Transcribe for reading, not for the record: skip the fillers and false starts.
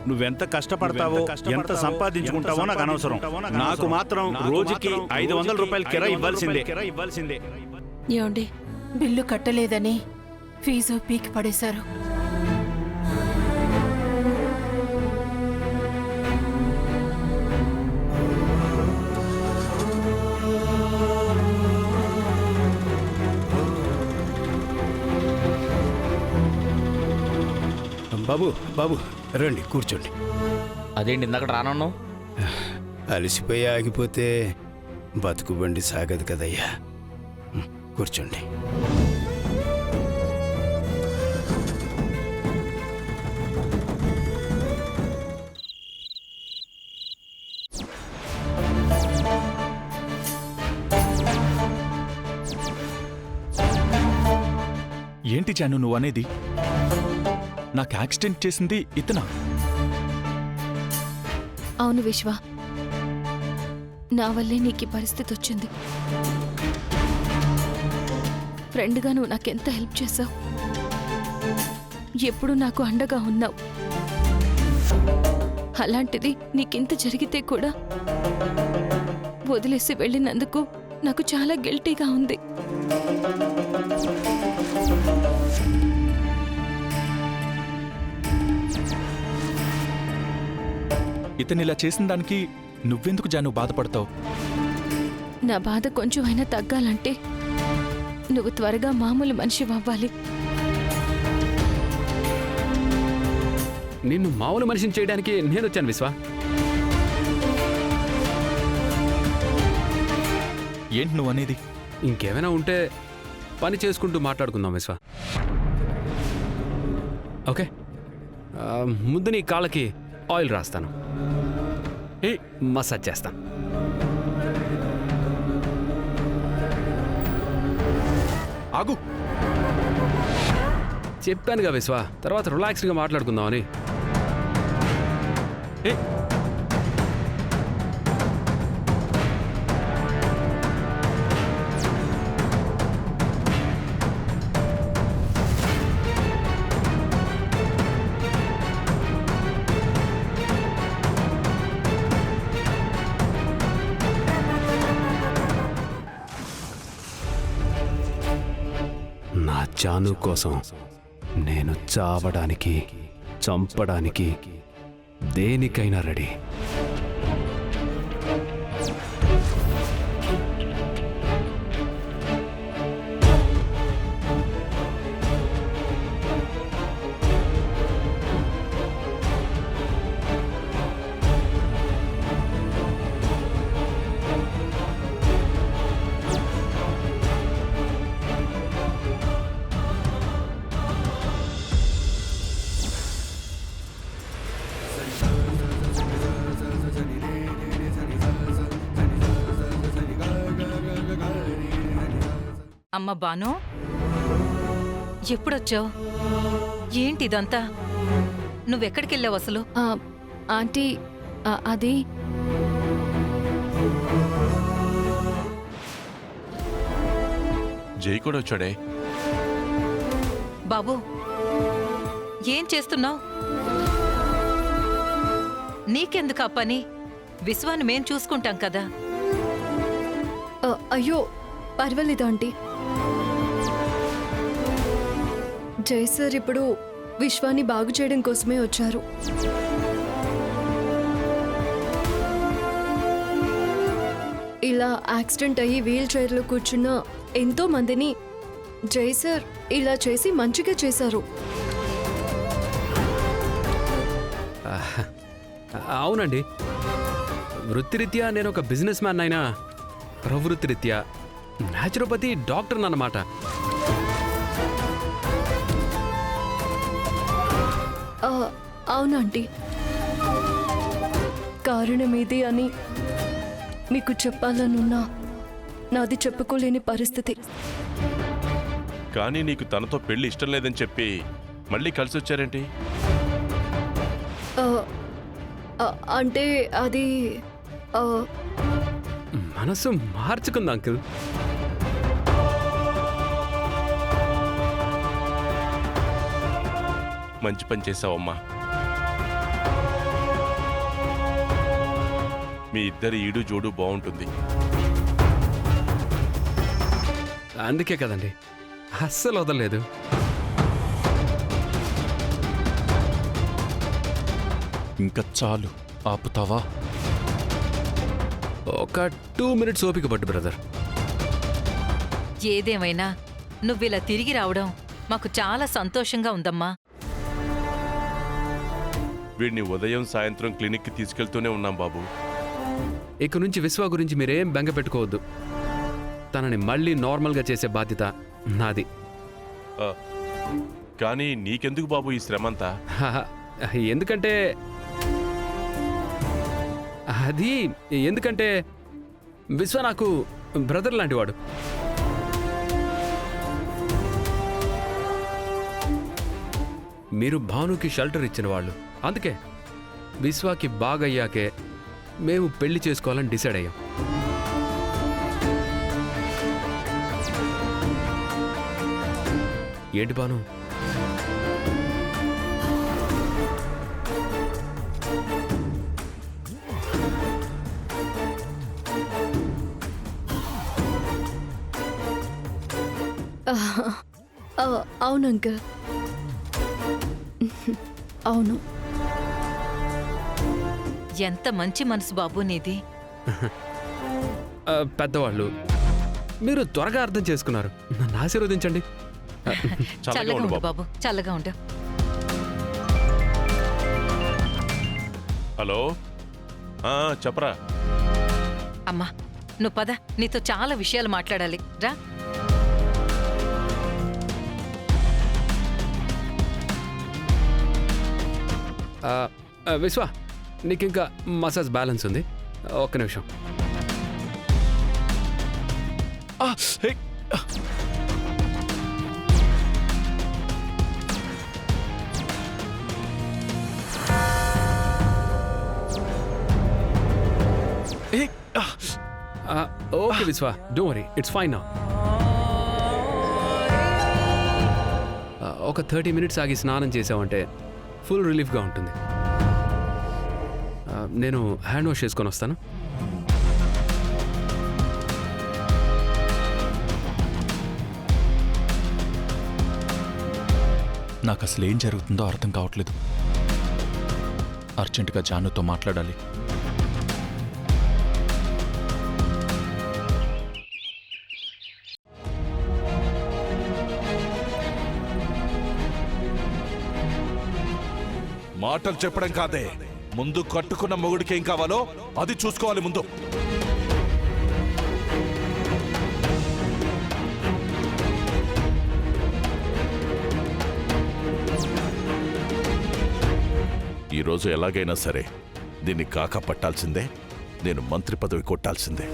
నువ్వెంత కష్టపడతావో ఎంత సంపాదించుకుంటావో నాకు అనవసరం. నాకు మాత్రం రోజుకి 500 రూపాయల కిరాయి ఇవ్వాల్సిందే. ఏమండి, బిల్లు కట్టలేదని ఫీజు పీకి పడేశారు. బాబు రండి కూర్చోండి. అదేంటి ఇందాక రానన్నావు? అలసిపోయి ఆగిపోతే బతుకు బండి సాగదు కదయ్యా. కూర్చోండి. ఏంటి జాను నువ్వు అనేది? నాకు యాక్సిడెంట్ చేసింది ఇతనా? అవును విశ్వ, నా వల్లే నీకు ఈ పరిస్థితి వచ్చింది. ఫ్రెండ్గా నువ్వు నాకెంత హెల్ప్ చేశావు, ఎప్పుడు నాకు అండగా ఉన్నావు. అలాంటిది నీకింత జరిగితే కూడా వదిలేసి వెళ్ళినందుకు నాకు చాలా గిల్టీగా ఉంది. ఇతను ఇలా చేసిన దానికి నువ్వెందుకు జాను బాధపడతావు? నా బాధ కొంచెం అయినా తగ్గాలంటే నువ్వు త్వరగా మామూలు మనిషి అవ్వాలి. నిన్ను మామూలు మనిషిని చేయడానికి నేను వచ్చాను విశ్వ. ఏంటి నువ్వు అనేది? ఇంకేమైనా ఉంటే పని చేసుకుంటూ మాట్లాడుకుందాం విశ్వ. ఓకే, ముందు నీ కాళ్ళకి ఆయిల్ రాస్తాను, మసాజ్ చేస్తాను. ఆగు. చెప్పానుగా విశ్వ, తర్వాత రిలాక్స్డ్గా మాట్లాడుకుందామని. నా జాను కోసం నేను చావడానికి, చంపడానికి, దేనికైనా రెడీ. అమ్మ బాను, ఎప్పుడొచ్చావు? ఏంటిదంతా? నువ్వెక్కడికెళ్ళావు అసలు? ఆంటీ, అది జై కూడా వచ్చాడే. బాబు, ఏం చేస్తున్నావు? నీకెందుకు ఆ పని? విశ్వాన్ని మేం చూసుకుంటాం కదా. అయ్యో పర్వాలేదు ఆంటీ. జై సార్ ఇప్పుడు విశ్వాన్ని బాగు చేయడం కోసమే వచ్చారు. ఇలా యాక్సిడెంట్ అయ్యి వీల్ చైర్లో కూర్చున్న ఎంతో మందిని జై సార్ ఇలా చేసి మంచిగా చేశారు. అవునండి, వృత్తిరీత్యా నేను ఒక బిజినెస్ మ్యాన్ అయినా ప్రవృత్తిరీత్యా న్యాచురోపతి డాక్టర్ అన్నమాట. అవునంటీ, కారణమేది అని మీకు చెప్పాలనున్నా నాది చెప్పుకోలేని పరిస్థితి. కానీ నీకు తనతో పెళ్లి ఇష్టం లేదని చెప్పి మళ్ళీ కలిసి వచ్చారేంటి? అంటే అది మనసు మార్చుకుంది అంకుల్. మంచి పని చేసావమ్మా. మీ ఇద్దరి ఈడు జోడు బాగుంటుంది. అందుకే కదండి అస్సలు వదలలేదు. ఇంకా చాలు, ఆపుతావా? ఒక 2 minutes ఓపిక పట్టు బ్రదర్. ఏదేమైనా నువ్విలా తిరిగి రావడం మాకు చాలా సంతోషంగా ఉందమ్మా. వీడిని ఉదయం సాయంత్రం క్లినిక్కి తీసుకెళ్తూనే ఉన్నాం బాబు. ఇక నుంచి విశ్వ గురించి మీరేం బెంగ పెట్టుకోవద్దు. తనని మళ్ళీ నార్మల్గా చేసే బాధ్యత నాది. ఆ, కానీ నీకెందుకు బాబు ఈ శ్రమంతా? ఎందుకంటే ఎందుకంటే విశ్వ నాకు బ్రదర్ లాంటివాడు. మీరు భానుకి షెల్టర్ ఇచ్చిన వాళ్ళు. అందుకే విశ్వాకి బాగయ్యాకే మేము పెళ్లి చేసుకోవాలని డిసైడ్ అయ్యాం. ఏంటి భాను? అవును అంకుల్, అవును. ఎంత మంచి మనసు బాబు నీది. పెద్దవాళ్ళు మీరు త్వరగా అర్థం చేసుకున్నారు. నన్ను ఆశీర్వదించండి. చల్లగా ఉండు బాబు, చల్లగా ఉండు. హలో, చెప్పరా. అమ్మా నువ్వు పద, నీతో చాలా విషయాలు మాట్లాడాలి. రా. విశ్వ, నీకింకా మసాజ్ బ్యాలెన్స్ ఉంది. ఒక్క నిమిషం. ఓకే విశ్వ, don't worry, it's fine now. ఒక 30 minutes ఆగి స్నానం చేసావంటే ఫుల్ రిలీఫ్గా ఉంటుంది. నేను హ్యాండ్ వాష్ చేసుకొని వస్తాను. నాకు అసలు ఏం జరుగుతుందో అర్థం కావట్లేదు. అర్జెంటుగా జానుతో మాట్లాడాలి. మాటలు చెప్పడం కాదే, ముందు కట్టుకున్న మొగుడికి ఏం కావాలో అది చూసుకోవాలి ముందు. ఈరోజు ఎలాగైనా సరే దీన్ని కాక పట్టాల్సిందే. నేను మంత్రి పదవి కొట్టాల్సిందే.